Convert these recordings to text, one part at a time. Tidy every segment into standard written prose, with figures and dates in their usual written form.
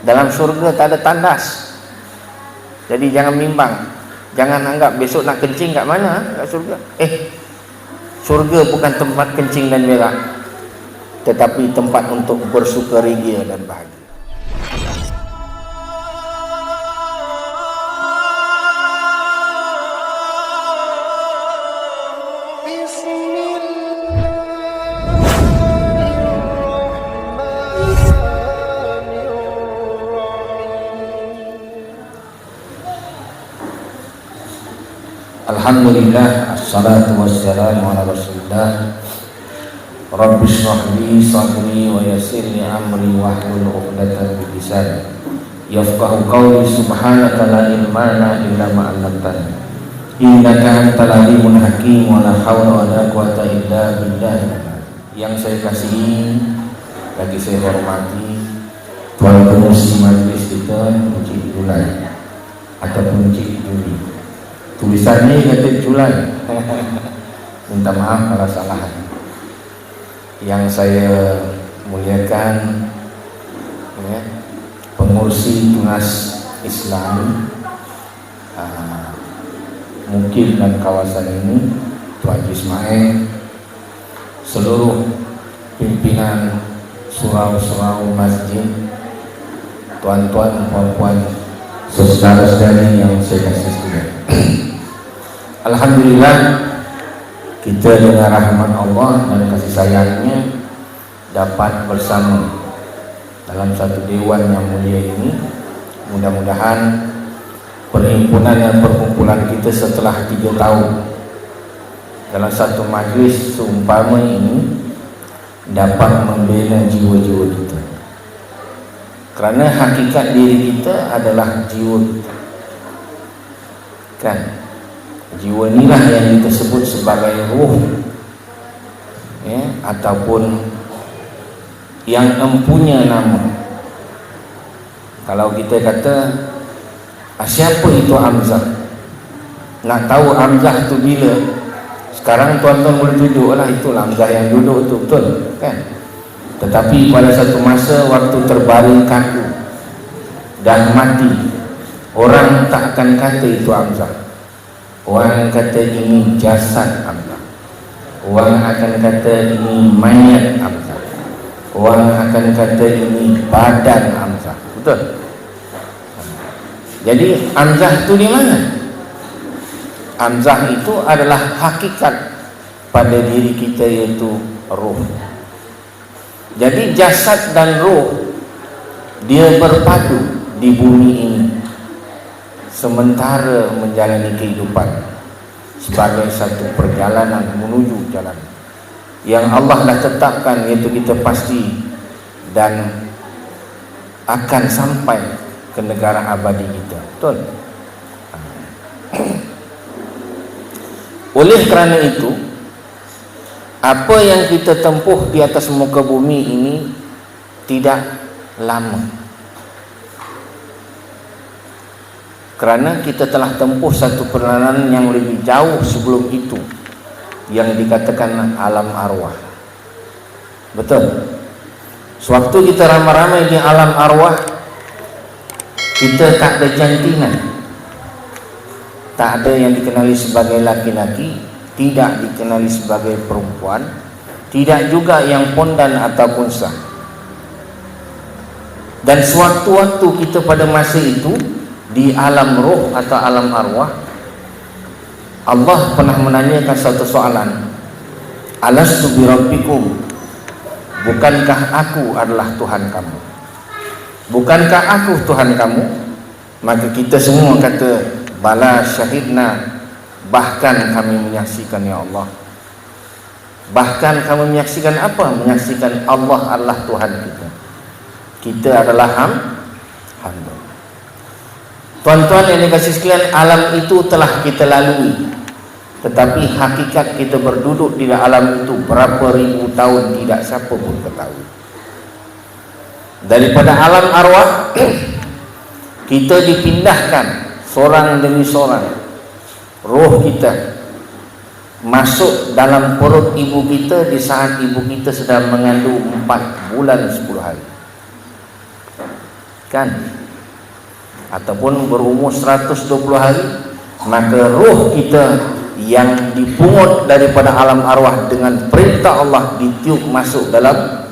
Dalam surga tak ada tandas. Jadi jangan bimbang. Jangan anggap besok nak kencing kat mana? Kat surga. Surga bukan tempat kencing dan berak, tetapi tempat untuk bersukaria dan bahagia. Alhamdulillah, assalatu wassalamu ala rasulillah. Rabbi shrah li sadri wa yassir li amri wahlul 'uqdatam min lisani yafqahu qawli. Subhanaka la ilma lana illa ma 'allamtana innaka antal alimul hakim wa la haula wa la quwwata illa billah. Yang saya kasihi, lagi saya hormati tuan pengurusi majlis kita, Encik Julai ataupun Encik Juli. Tulisannya kata Julai. Minta maaf kalau salah. Yang saya muliakan ya, pengurusi tunas Islam Mukib dan kawasan ini, Tuan Haji Ismail, seluruh pimpinan surau-surau masjid, tuan-tuan, puan-puan, saudara-saudari yang saya kasih sekalian. Alhamdulillah, kita dengan rahmat Allah dan kasih sayangnya dapat bersama dalam satu dewan yang mulia ini. Mudah-mudahan perhimpunan dan perkumpulan kita setelah 3 tahun dalam satu majlis seumpama ini dapat membina jiwa-jiwa kita, kerana hakikat diri kita adalah jiwa kita, kan? Jiwa inilah yang kita sebut sebagai ruh ya, ataupun yang empunya nama. Kalau kita kata siapa itu Hamzah, nak tahu Hamzah itu bila, sekarang tuan-tuan boleh duduklah, itu Hamzah yang duduk itu, betul kan? Tetapi pada satu masa waktu terbaring kaku dan mati, orang tak akan kata itu Hamzah. Orang kata ini jasad Hamzah. Orang akan kata ini mayat Hamzah. Orang akan kata ini badan Hamzah. Betul? Jadi Hamzah itu di mana? Hamzah itu adalah hakikat pada diri kita, yaitu roh. Jadi jasad dan roh dia berpadu di bumi ini sementara menjalani kehidupan sebagai satu perjalanan menuju jalan yang Allah dah tetapkan, iaitu kita pasti dan akan sampai ke negara abadi kita. Betul? Oleh kerana itu, apa yang kita tempuh di atas muka bumi ini tidak lama, kerana kita telah tempuh satu perjalanan yang lebih jauh sebelum itu, yang dikatakan alam arwah. Betul? Sewaktu kita ramai-ramai di alam arwah, kita tak ada jantinan, tak ada yang dikenali sebagai laki-laki, tidak dikenali sebagai perempuan, tidak juga yang pondan ataupun sah. Dan sewaktu-waktu kita pada masa itu di alam roh atau alam arwah, Allah pernah menanyakan satu soalan, alastu birabbikum, bukankah aku adalah Tuhan kamu? Bukankah aku Tuhan kamu? Maka kita semua kata bala syahidna, bahkan kami menyaksikan ya Allah. Bahkan kami menyaksikan apa? Menyaksikan Allah adalah Tuhan kita. Kita adalah hamba. Tuan-tuan yang dikasih sekalian, alam itu telah kita lalui, tetapi hakikat kita berduduk di alam itu berapa ribu tahun tidak siapa pun ketahui. Daripada alam arwah kita dipindahkan seorang demi seorang. Roh kita masuk dalam perut ibu kita di saat ibu kita sedang mengandung 4 bulan 10 hari. kan, ataupun berumur 120 hari, maka roh kita yang dipungut daripada alam arwah dengan perintah Allah ditiup masuk dalam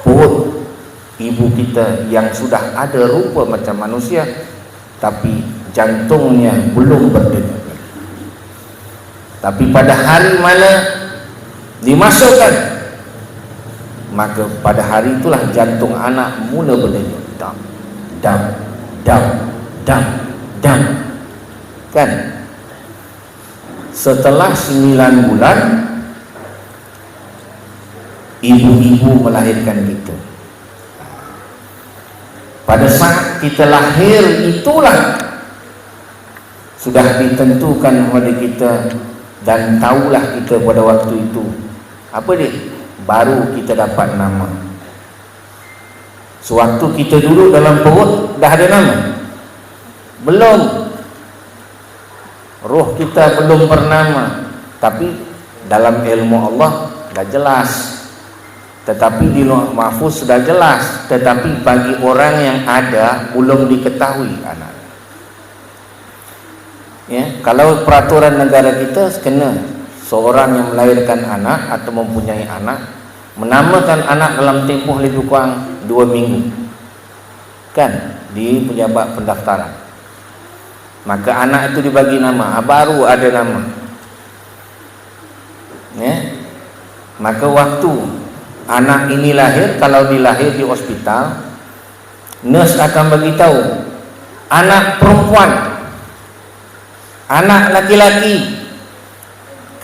perut ibu kita yang sudah ada rupa macam manusia, tapi jantungnya belum berdenyut. Tapi pada hari mana dimasukkan, maka pada hari itulah jantung anak mula berdenyut. Dam, dam, dam, dam, dam. Kan? Setelah 9 bulan ibu-ibu melahirkan kita. Pada saat kita lahir itulah sudah ditentukan oleh kita, dan tahulah kita pada waktu itu apa dia? Baru kita dapat nama. Sewaktu kita duduk dalam perut dah ada nama? Belum. Roh kita belum bernama, tapi dalam ilmu Allah dah jelas. Tetapi di Lauh Mahfuz sudah jelas, tetapi bagi orang yang ada belum diketahui anak. Ya, kalau peraturan negara kita kena seorang yang melahirkan anak atau mempunyai anak menamakan anak dalam tempoh lebih kurang 2 minggu. Kan, di pejabat pendaftaran. Maka anak itu dibagi nama, baru ada nama. Ya. Maka waktu anak ini lahir, kalau dilahir di hospital, nurse akan beritahu anak perempuan, anak laki-laki.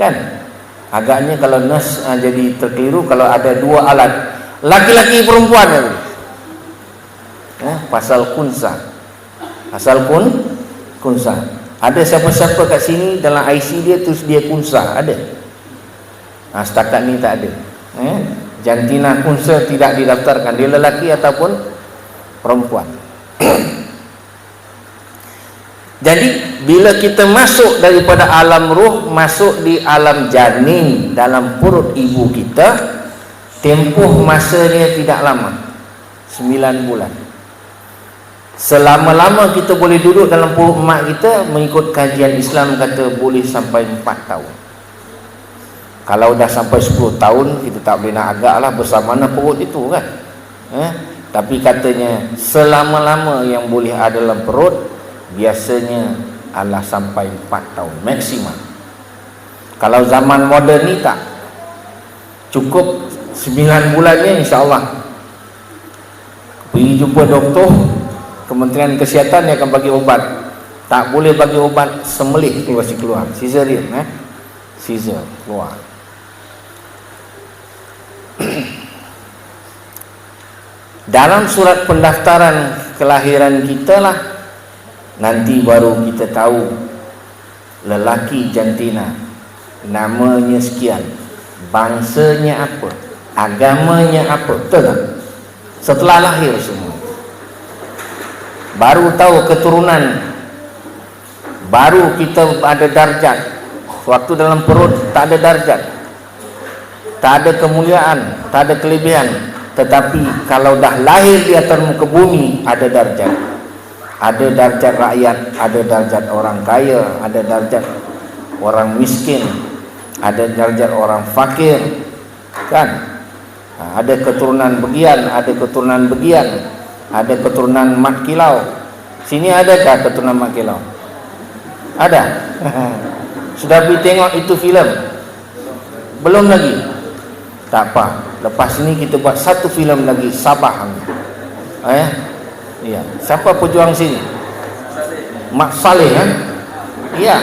Kan? Agaknya kalau nurse jadi terkeliru kalau ada 2 alat, laki-laki perempuan. Ya, pasal kunsa. Asal kunsa. Ada siapa-siapa kat sini dalam IC dia terus dia kunsa? Ada? Setakat ni tak ada. Jantina kunsa tidak didaftarkan, dia lelaki ataupun perempuan. Jadi bila kita masuk daripada alam ruh masuk di alam janin dalam perut ibu kita, tempoh masanya tidak lama, 9 bulan. Selama-lama kita boleh duduk dalam perut mak kita, mengikut kajian Islam kata boleh sampai 4 tahun. Kalau dah sampai 10 tahun kita tak boleh nak agak lah bersama mana perut itu kan. Tapi katanya selama-lama yang boleh ada dalam perut biasanya adalah sampai 4 tahun maksimum. Kalau zaman moden ni tak cukup 9 bulannya insya-Allah. Pergi jumpa doktor, Kementerian Kesihatan yang akan bagi obat. Tak boleh bagi obat semelih keluar, cesarean, caesar keluar. Dalam surat pendaftaran kelahiran kita lah nanti baru kita tahu lelaki jantina, namanya sekian, bangsanya apa, agamanya apa, betul tak? Setelah lahir semua baru tahu keturunan, baru kita ada darjat. Waktu dalam perut tak ada darjat, tak ada kemuliaan, tak ada kelebihan. Tetapi kalau dah lahir di atas muka bumi ada darjat. Ada darjat rakyat, ada darjat orang kaya, ada darjat orang miskin, ada darjat orang fakir, kan? Ada keturunan begian, ada keturunan begian, ada keturunan mat kilau. Sini adakah keturunan mat kilau? Ada? Sudah pergi tengok itu filem? Belum lagi? Tak apa. Lepas ini kita buat satu filem lagi, Sabah. Ya. Siapa pejuang sini? Mak Saleh kan? Ya.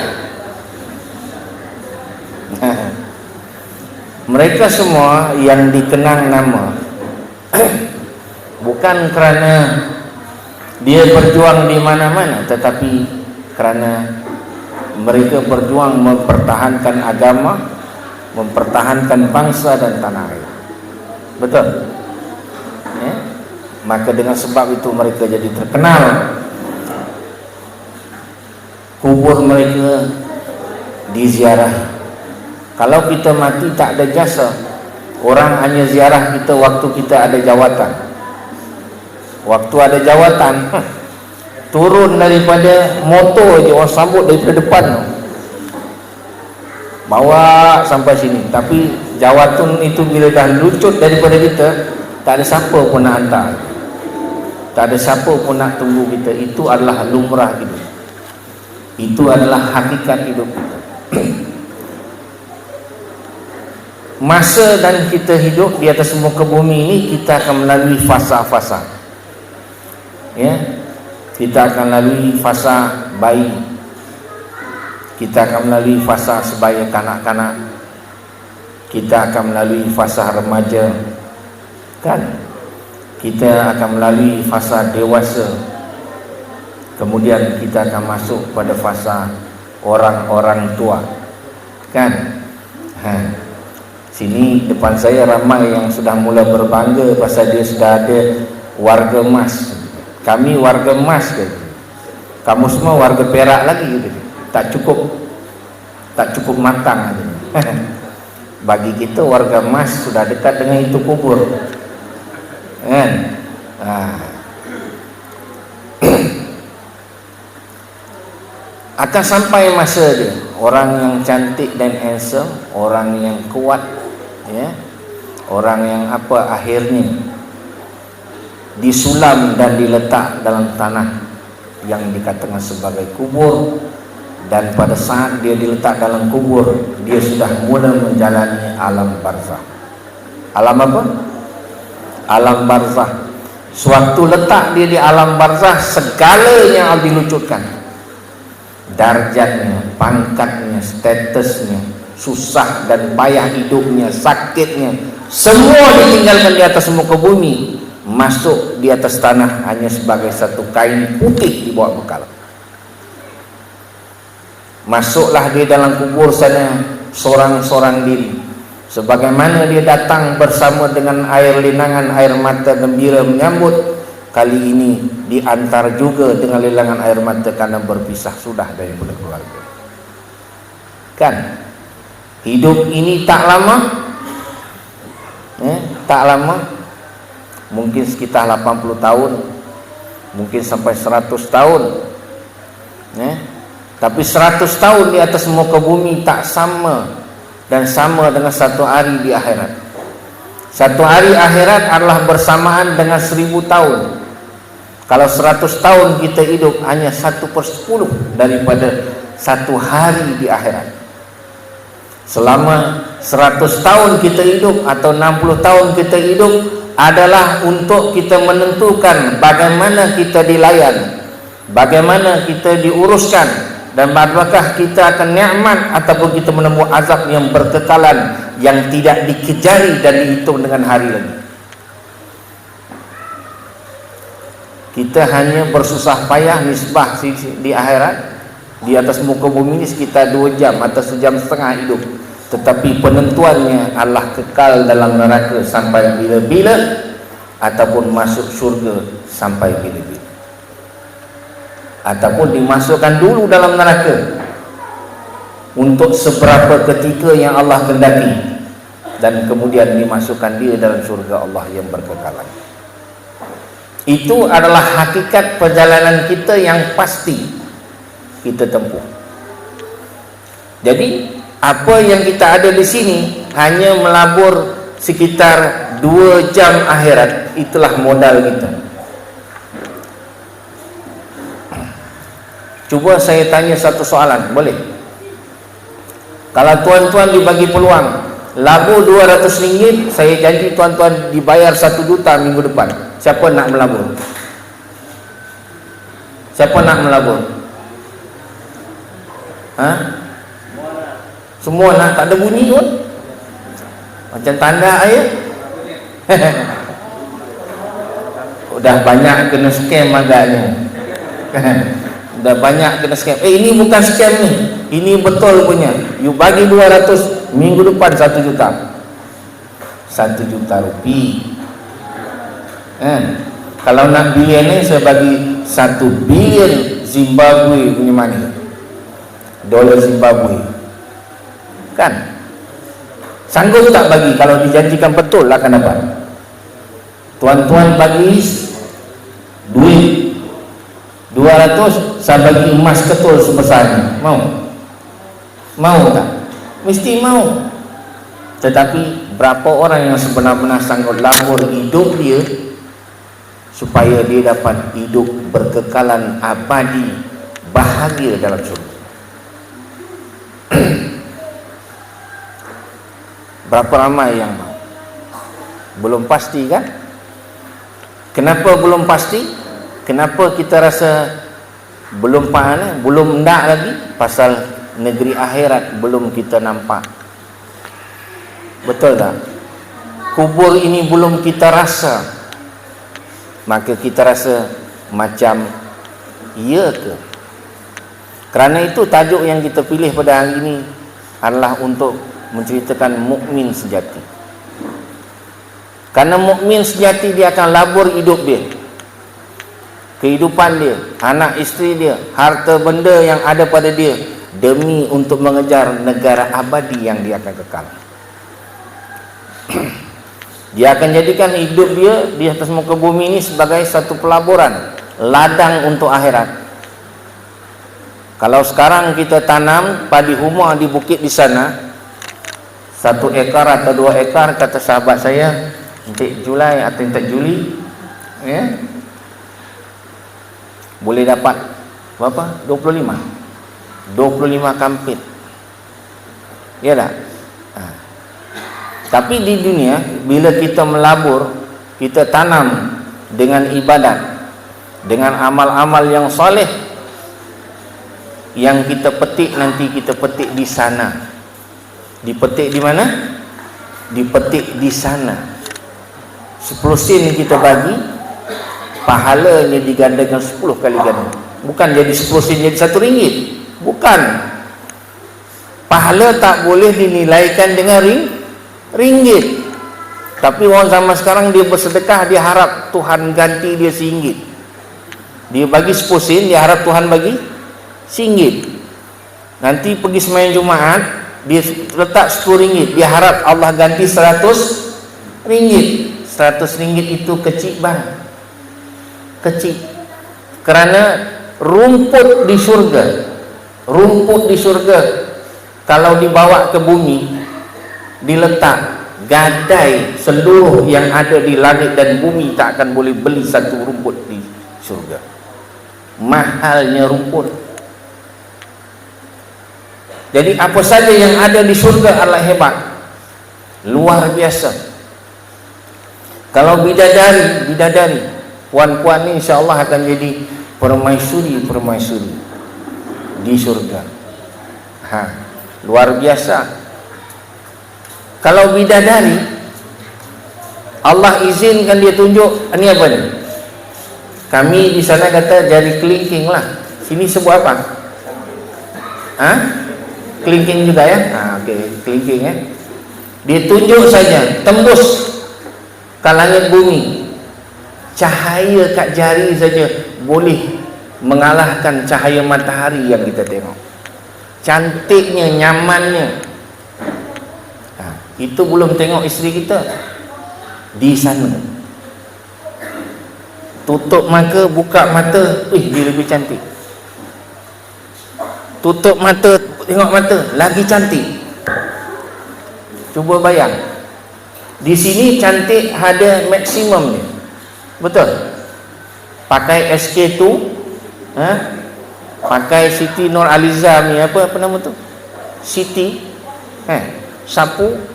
Mereka semua yang dikenang nama bukan kerana dia berjuang di mana-mana, tetapi kerana mereka berjuang mempertahankan agama, mempertahankan bangsa dan tanah air. Betul? Ya? Maka dengan sebab itu mereka jadi terkenal. Kubur mereka diziarah. Kalau kita mati tak ada jasa, orang hanya ziarah kita waktu kita ada jawatan. Waktu ada jawatan, turun daripada motor je, orang sambut daripada depan, bawa sampai sini. Tapi jawatan itu bila dah lucut daripada kita, tak ada siapa pun nak hantar, tak ada siapa pun nak tunggu kita. Itu adalah lumrah hidup, itu adalah hakikat hidup kita. Masa dan kita hidup di atas muka bumi ini, kita akan melalui fasa-fasa, ya. Kita akan melalui fasa bayi, kita akan melalui fasa sebaya kanak-kanak, kita akan melalui fasa remaja, kan? Kita akan melalui fasa dewasa, kemudian kita akan masuk pada fasa orang-orang tua, kan? Sini depan saya ramai yang sudah mula berbangga pasal dia sudah ada warga emas. Kami warga emas ke? Kamu semua warga perak lagi gitu. Tak cukup matang. Bagi kita warga emas sudah dekat dengan itu kubur, kan? Akan sampai masa dia, orang yang cantik dan handsome, orang yang kuat, ya, orang yang akhirnya disulam dan diletak dalam tanah yang dikatakan sebagai kubur. Dan pada saat dia diletak dalam kubur, dia sudah mula menjalani alam barzah. Alam apa? Alam barzah. Suatu letak dia di alam barzah, segalanya dilucutkan. Darjatnya, pangkatnya, statusnya, susah dan payah hidupnya, sakitnya, semua ditinggalkan di atas muka bumi, masuk di atas tanah hanya sebagai satu kain putih di bawah bekal. Masuklah dia dalam kubur sana sorang-sorang diri, sebagaimana dia datang bersama dengan air linangan, air mata gembira menyambut, kali ini diantar juga dengan lilangan air mata karena berpisah sudah daripada keluarga. Kan? Hidup ini tak lama, tak lama, mungkin sekitar 80 tahun, mungkin sampai 100 tahun, tapi 100 tahun di atas muka bumi tak sama dan sama dengan satu hari di akhirat. Satu hari akhirat adalah bersamaan dengan 1000 tahun. Kalau 100 tahun kita hidup, hanya 1/10 daripada satu hari di akhirat. Selama 100 tahun kita hidup atau 60 tahun kita hidup adalah untuk kita menentukan bagaimana kita dilayan, bagaimana kita diuruskan, dan apakah kita akan nikmat ataupun kita menemui azab yang berkekalan, yang tidak dikejari dan dihitung dengan hari lagi. Kita hanya bersusah payah nisbah di akhirat, di atas muka bumi ini sekitar 2 jam atau 1 jam setengah hidup, tetapi penentuannya adalah kekal dalam neraka sampai bila-bila ataupun masuk surga sampai bila-bila, ataupun dimasukkan dulu dalam neraka untuk seberapa ketika yang Allah kehendaki, dan kemudian dimasukkan dia dalam surga Allah yang berkekalan. Itu adalah hakikat perjalanan kita yang pasti kita tempuh. Jadi apa yang kita ada di sini hanya melabur sekitar 2 jam akhirat. Itulah modal kita. Cuba saya tanya satu soalan, boleh? Kalau tuan-tuan dibagi peluang labur RM200, saya janji tuan-tuan dibayar 1 juta minggu depan. Siapa nak melabur? Siapa nak melabur? Semua nak, tak ada bunyi pun. Macam tanda ayat. Udah banyak kena scam agaknya. Dah banyak kena scam. Ini bukan scam ni, ini betul punya. You bagi 200, minggu depan 1 juta. 1 juta rupiah. Kalau nak bilion ni, saya bagi 1 bilion Zimbabwe punya money, dolar Zimbabwe. Kan? Sanggup tak bagi? Kalau dijanjikan betul lah akan dapat. Tuan-tuan bagi 200 saya bagi emas ketul sebesarnya. Mau tak? Mesti mau. Tetapi berapa orang yang sebenar-benar sanggup labur hidup dia supaya dia dapat hidup berkekalan abadi, bahagia dalam surga? Berapa ramai yang mau? Belum pasti kan? Kenapa belum pasti? Kenapa kita rasa belum faham, belum nak lagi? Pasal negeri akhirat belum kita nampak. Betul tak? Kubur ini belum kita rasa. Maka kita rasa macam ya ke? Kerana itu tajuk yang kita pilih pada hari ini adalah untuk menceritakan mukmin sejati. Karena mukmin sejati dia akan labur hidup dia, kehidupan dia, anak isteri dia, harta benda yang ada pada dia, demi untuk mengejar negara abadi yang dia akan kekal. Dia akan jadikan hidup dia di atas muka bumi ini sebagai satu pelaburan, ladang untuk akhirat. Kalau sekarang kita tanam padi humah di bukit di sana, 1 ekar atau 2 ekar, kata sahabat saya, entik Julai atau entik Juli, ya, boleh dapat berapa? 25 kampit. Ya tak? Tapi di dunia, bila kita melabur, kita tanam dengan ibadat, dengan amal-amal yang soleh, yang kita petik nanti kita petik di sana. Dipetik di mana? Dipetik di sana. 10 sen kita bagi, pahalanya digandakan 10 kali ganda. Bukan jadi 10 sen jadi 1 ringgit. Bukan. Pahala tak boleh dinilaikan dengan ringgit. Tapi orang zaman sekarang dia bersedekah, dia harap Tuhan ganti dia RM1. Dia bagi 10 sen, dia harap Tuhan bagi RM1. Nanti pergi sembahyang Jumaat, dia letak RM10, dia harap Allah ganti RM100. RM100 itu kecil bang, kecil. Kerana rumput di surga kalau dibawa ke bumi, diletak gadai seluruh yang ada di langit dan bumi tak akan boleh beli satu rumput di surga. Mahalnya rumput. Jadi apa saja yang ada di surga adalah hebat, luar biasa. Kalau bidadari, puan-puan ni insya-Allah akan jadi permaisuri di surga. Luar biasa. Kalau bidadari, Allah izinkan dia tunjuk, ini apa ni? Kami di sana kata jari kelingking lah. Sini sebut apa? Kelingking juga ya? Okey, kelingking ya. Dia tunjuk saja, tembus ke langit bumi. Cahaya kat jari saja boleh mengalahkan cahaya matahari yang kita tengok. Cantiknya, nyamannya. Itu belum tengok isteri kita di sana. Tutup mata, buka mata, dia lebih cantik. Tutup mata, tengok mata, lagi cantik. Cuba bayang. Di sini cantik ada maksimum ni. Betul? Pakai SK2, pakai Siti Nur Aliza ni, apa nama tu? Siti, sapu.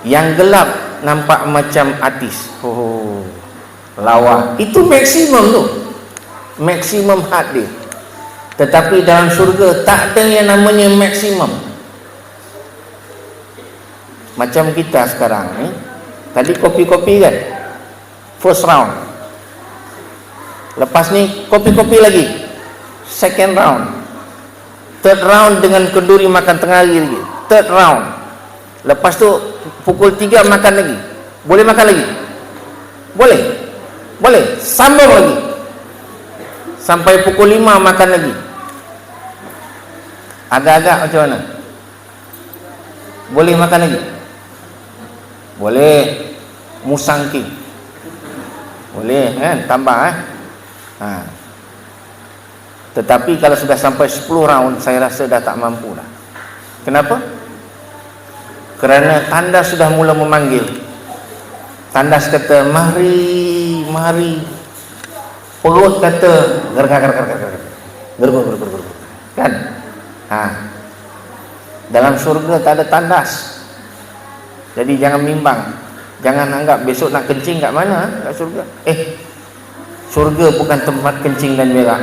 Yang gelap nampak macam artis. Lawa. Itu maksimum tu. Maksimum had dia. Tetapi dalam surga tak ada yang namanya maksimum. Macam kita sekarang ni, tadi kopi-kopi kan, first round. Lepas ni kopi-kopi lagi, second round. Third round dengan kenduri makan tengah hari lagi. Third round. Lepas tu pukul 3 makan lagi. Boleh makan lagi? Boleh. Boleh. Sambung lagi. Sampai pukul 5 makan lagi. Agak-agak macam mana? Boleh makan lagi? Boleh. Musangking. Boleh kan? Tambah Tetapi kalau sudah sampai 10 round, saya rasa dah tak mampu dah. Kenapa? Kerana tandas sudah mula memanggil. Tandas kata, mari, mari. Perut kata, gergar. Kan? Dalam syurga tak ada tandas. Jadi jangan bimbang. Jangan anggap besok nak kencing kat mana? Kat syurga. Syurga bukan tempat kencing dan berak,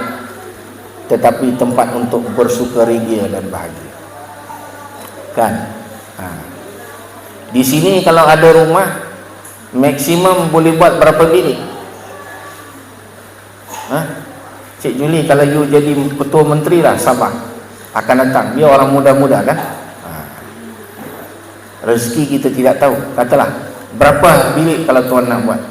tetapi tempat untuk bersukaria dan bahagia. Kan? Di sini kalau ada rumah, maksimum boleh buat berapa bilik? Cik Juli, kalau you jadi ketua menteri lah Sabah akan datang, dia orang muda-muda kan? Rezeki kita tidak tahu. Katalah berapa bilik kalau tuan nak buat?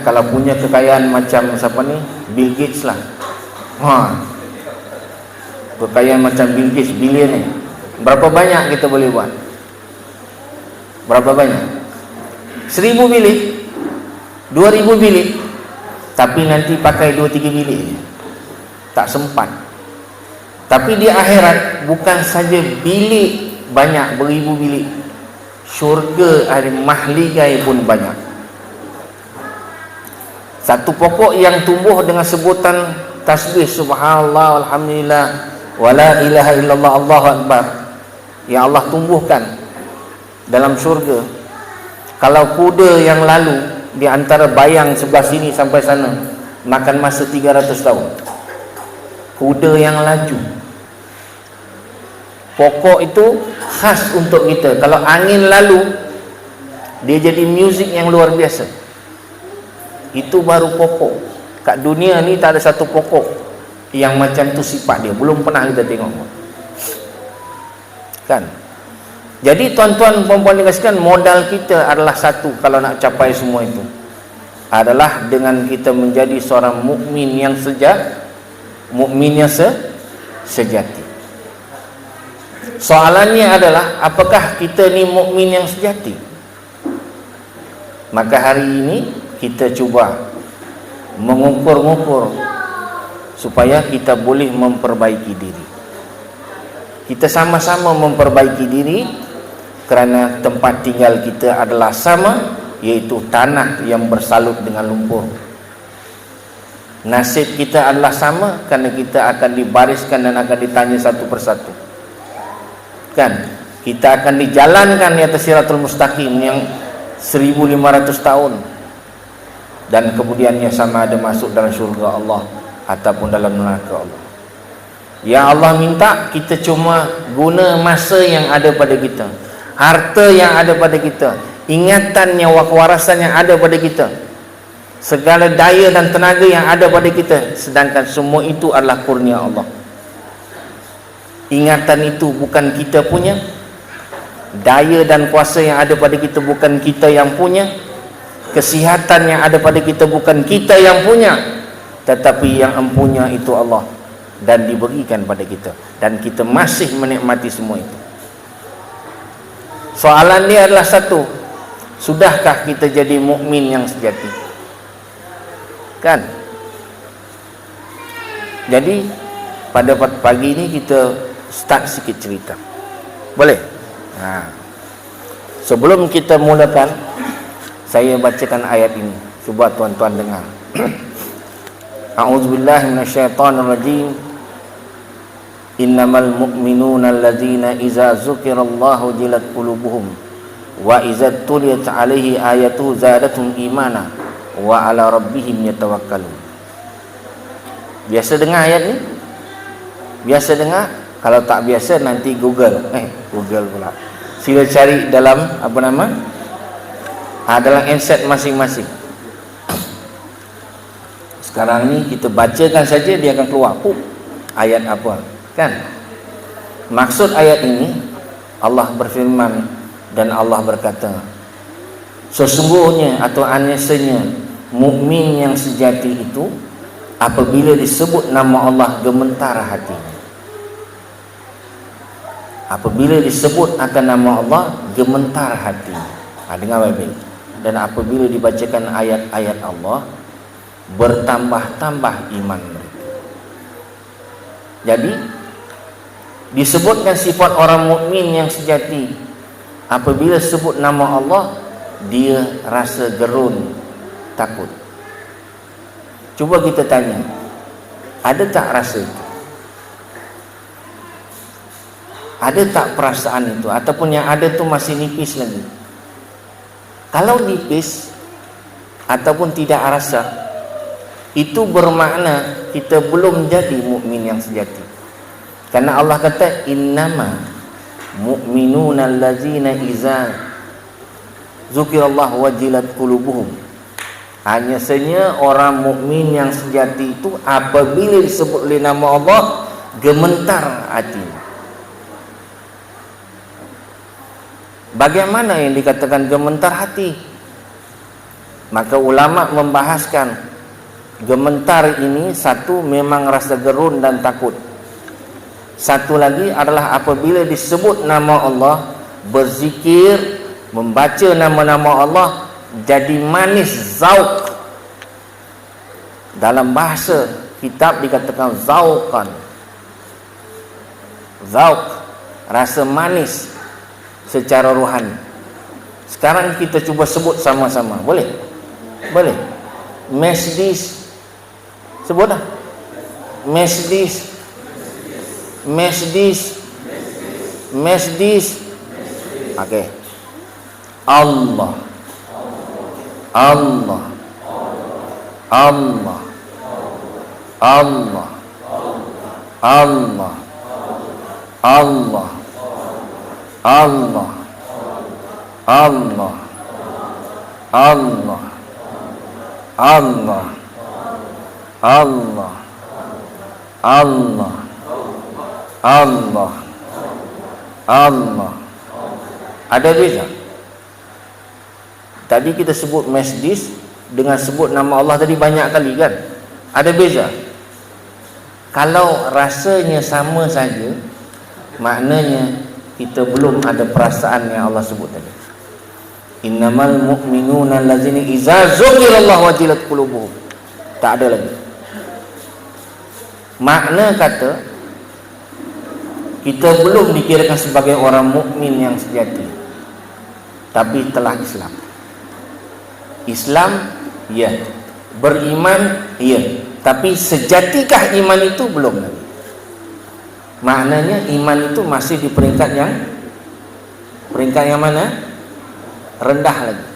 Kalau punya kekayaan macam siapa ni, Bill Gates lah. Kekayaan macam Bill Gates, bilion ni. Berapa banyak kita boleh buat? Berapa banyak? 1000 bilik, 2000 bilik, tapi nanti pakai 2-3 bilik, tak sempat. Tapi di akhirat bukan saja bilik banyak, beribu bilik, syurga ada mahligai pun banyak. Satu pokok yang tumbuh dengan sebutan tasbih subhanallah alhamdulillah wala ilaha illallah Allahu akbar, yang Allah tumbuhkan dalam syurga. Kalau kuda yang lalu di antara bayang sebelah sini sampai sana makan masa 300 tahun. Kuda yang laju. Pokok itu khas untuk kita. Kalau angin lalu, dia jadi muzik yang luar biasa. Itu baru pokok. Kat dunia ni tak ada satu pokok yang macam tu sifat dia. Belum pernah kita tengok. Kan? Jadi tuan-tuan perempuan dikasihkan, modal kita adalah satu kalau nak capai semua itu. Adalah dengan kita menjadi seorang mukmin yang sejati. Soalannya adalah, apakah kita ni mukmin yang sejati? Maka hari ini kita cuba mengukur-ngukur supaya kita boleh memperbaiki diri. Kita sama-sama memperbaiki diri, kerana tempat tinggal kita adalah sama, iaitu tanah yang bersalut dengan lumpur. Nasib kita adalah sama, kerana kita akan dibariskan dan akan ditanya satu persatu. Kan? Kita akan dijalankan di atas siratul mustaqim yang 1500 tahun, dan kemudiannya sama ada masuk dalam syurga Allah ataupun dalam neraka Allah. Yang Allah minta kita cuma guna masa yang ada pada kita, harta yang ada pada kita, ingatan yang kewarasan yang ada pada kita, segala daya dan tenaga yang ada pada kita, sedangkan semua itu adalah kurnia Allah. Ingatan itu bukan kita punya, daya dan kuasa yang ada pada kita bukan kita yang punya, kesihatan yang ada pada kita bukan kita yang punya, tetapi yang empunya itu Allah, dan diberikan pada kita, dan kita masih menikmati semua itu. Soalan dia adalah satu, sudahkah kita jadi mukmin yang sejati? Kan? Jadi pada pagi ini kita start sikit cerita. Boleh? Sebelum kita mulakan, saya bacakan ayat ini. Cuba tuan-tuan dengar. A'udzubillahi minasyaitonirrajim. Innamal mu'minuna alladzina iza dzukirallahu jilat qulubuhum wa iza tuliyat 'alaihi ayatuhu zadatuhum imana wa 'ala rabbihim yatawakkalun. Biasa dengar ayat ni? Biasa dengar? Kalau tak biasa nanti Google pula. Sila cari dalam dalam handset masing-masing. Sekarang ni kita bacakan saja, dia akan keluar ayat apa, kan? Maksud ayat ini, Allah berfirman dan Allah berkata, sesungguhnya atau anesanya mukmin yang sejati itu apabila disebut nama Allah gemetar hatinya. Apabila disebut akan nama Allah gemetar hatinya. Dengar baik-baik. Dan apabila dibacakan ayat-ayat Allah, bertambah-tambah iman mereka. Jadi disebutkan sifat orang mukmin yang sejati, apabila sebut nama Allah dia rasa gerun, takut. Cuba kita tanya, ada tak rasa itu? Ada tak perasaan itu? Ataupun yang ada tu masih nipis lagi? Kalau nipis ataupun tidak rasa, itu bermakna kita belum jadi mukmin yang sejati. Karena Allah kata innama mu'minuna allazina iza zukirallahu wajilat qulubuhum. Hanya saja orang mukmin yang sejati itu apabila disebut oleh nama Allah gemetar hatinya. Bagaimana yang dikatakan gemetar hati? Maka ulama membahaskan gemetar ini, satu memang rasa gerun dan takut. Satu lagi adalah apabila disebut nama Allah, berzikir, membaca nama-nama Allah, jadi manis, zauq. Dalam bahasa kitab dikatakan zauqan. Zauq, rasa manis secara rohani. Sekarang kita cuba sebut sama-sama. Boleh? Boleh. Mesdis. Sebut dah. Mesdis. Mesdis. Mesdis. Okey. Allah. Allah. Allah. Allah. Allah. Allah. Allah. Allah. Allah. Allah. Allah. Allah. Allah. Allah. Ada beza? Tadi kita sebut mesdis dengan sebut nama Allah tadi banyak kali kan? Ada beza? Kalau rasanya sama saja, maknanya kita belum ada perasaan yang Allah sebut tadi. Innamal mu'minuna allazina idza dzukirallahu wajilat qulubuhum. Tak ada lagi. Makna kata kita belum dikirakan sebagai orang mukmin yang sejati, tapi telah Islam. Islam, ya. Beriman, ya. Tapi sejatikah iman itu belum lagi. Maknanya iman itu masih di peringkat yang mana? Rendah lagi.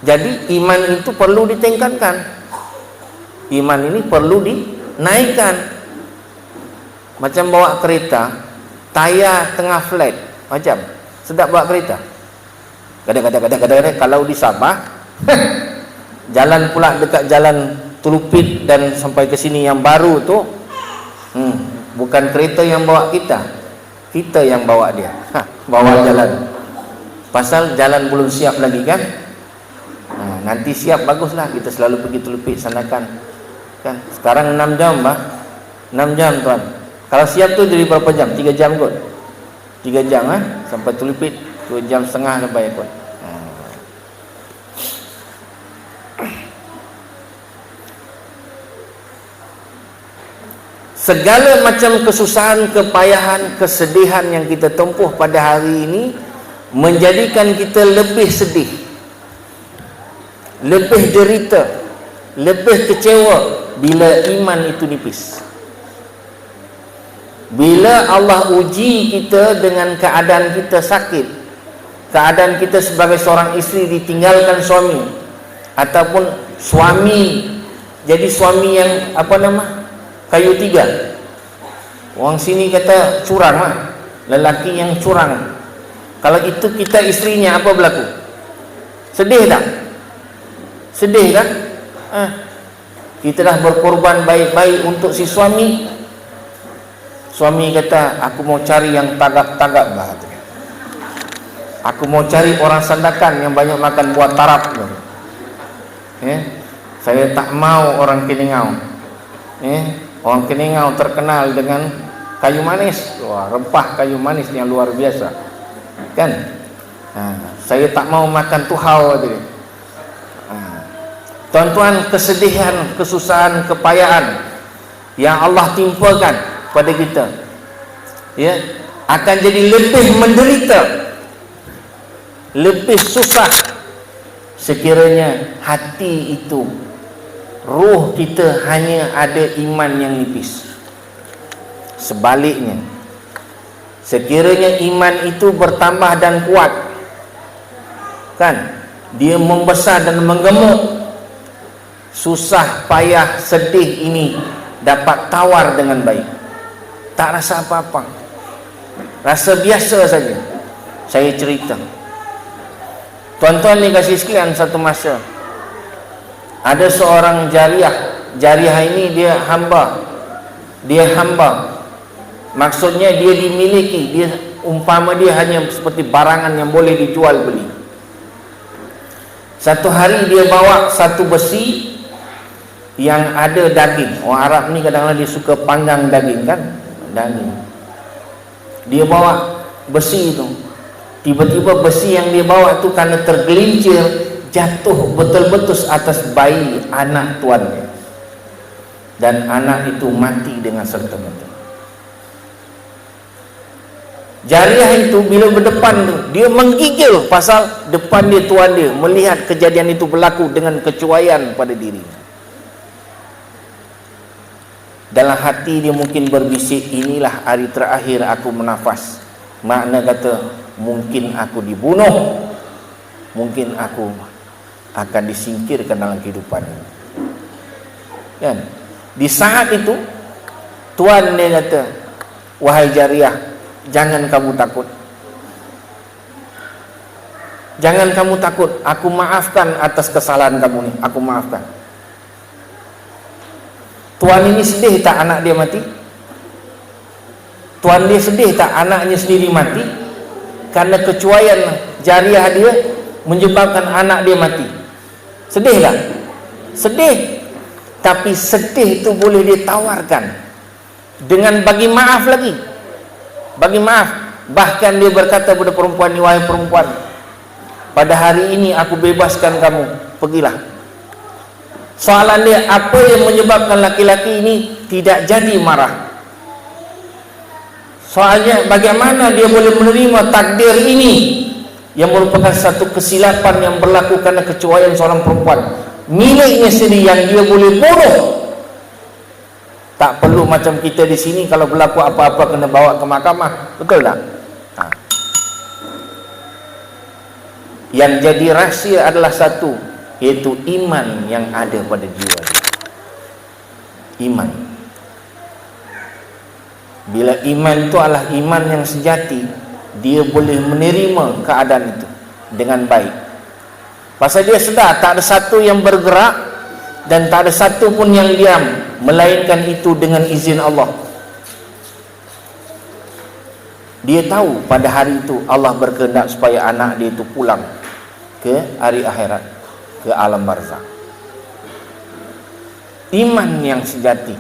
Jadi iman itu perlu ditingkatkan. Iman ini perlu dinaikkan. Macam bawa kereta, tayar tengah flat, macam sedap bawa kereta. Kadang-kadang kalau di Sabah jalan pula dekat jalan Tulupit dan sampai ke sini yang baru tu, bukan kereta yang bawa kita yang bawa dia, bawa jalan. Pasal jalan belum siap lagi kan. Nanti siap baguslah kita selalu pergi Tulupit sanakan kan. Sekarang 6 jam bah, 6 jam tuan. Kalau siap tu jadi berapa jam? 3 jam kot. 3 jam sampai Tulupit, 2 jam setengah lebih kot. Segala macam kesusahan, kepayahan, kesedihan yang kita tempuh pada hari ini menjadikan kita lebih sedih, lebih derita, lebih kecewa bila iman itu nipis. Bila Allah uji kita dengan keadaan kita sakit, keadaan kita sebagai seorang isteri ditinggalkan suami, ataupun suami jadi suami yang kayu tiga. Orang sini kata curang lah, lelaki yang curang. Kalau itu kita istrinya, apa berlaku? Sedih tak? Sedih kan? Kita dah berkorban baik-baik untuk si suami. Suami kata, aku mau cari yang tagak-tagak lah. Aku mau cari orang sandakan yang banyak makan buah tarap. Saya tak mau orang Keningau. Orang Keningau terkenal dengan kayu manis. Wah, rempah kayu manis yang luar biasa kan. Saya tak mau makan tuhau tadi. Tuan-tuan, kesedihan, kesusahan, kepayaan yang Allah timpakan pada kita, ya, akan jadi lebih menderita, lebih susah sekiranya hati itu, ruh kita hanya ada iman yang nipis. Sebaliknya, sekiranya iman itu bertambah dan kuat, kan, dia membesar dan menggemuk, susah, payah, sedih ini dapat tawar dengan baik. Tak rasa apa-apa, rasa biasa saja. Saya cerita, tuan-tuan dikasih sekalian, satu masa ada seorang jariah. Jariah ini dia hamba. Maksudnya dia dimiliki, dia umpama dia hanya seperti barangan yang boleh dijual beli. Satu hari dia bawa satu besi yang ada daging. Orang Arab ni kadang-kadang dia suka panggang daging, kan, daging. Dia bawa besi itu. Tiba-tiba besi yang dia bawa itu karena tergelincir, jatuh betul-betul atas bayi anak tuannya, dan anak itu mati dengan serta-merta. Jariah itu bila berdepan tu, dia menggigil pasal depan dia tuan dia melihat kejadian itu berlaku dengan kecuaian pada dirinya. Dalam hati dia mungkin berbisik, inilah hari terakhir aku menafas. Makna kata, mungkin aku dibunuh, mungkin aku akan disingkirkan dalam kehidupan ini, kan? Di saat itu tuan dia kata, wahai jariah, jangan kamu takut, jangan kamu takut, aku maafkan atas kesalahan kamu ni, aku maafkan. Tuan ini sedih tak anak dia mati? Tuan dia sedih tak anaknya sendiri mati? Karena kecuaian jariah dia menyebabkan anak dia mati. Sedih tak? Sedih. Tapi sedih itu boleh ditawarkan dengan bagi maaf lagi. Bagi maaf. Bahkan dia berkata kepada perempuan ni, wahai perempuan, pada hari ini aku bebaskan kamu, pergilah. Soalan dia, apa yang menyebabkan laki-laki ini tidak jadi marah? Soalnya, bagaimana dia boleh menerima takdir ini yang merupakan satu kesilapan yang berlaku karena kecuaian seorang perempuan, miliknya sendiri, yang dia boleh bunuh. Tak perlu macam kita di sini, kalau berlaku apa-apa kena bawa ke mahkamah, betul tak? Yang jadi rahsia adalah satu, iaitu iman yang ada pada jiwa dia. Iman. Bila iman itu adalah iman yang sejati, dia boleh menerima keadaan itu dengan baik. Pasal dia sedar tak ada satu yang bergerak dan tak ada satu pun yang diam, melainkan itu dengan izin Allah. Dia tahu pada hari itu Allah berkehendak supaya anak dia itu pulang ke hari akhirat, ke alam barzakh. Iman yang sejati.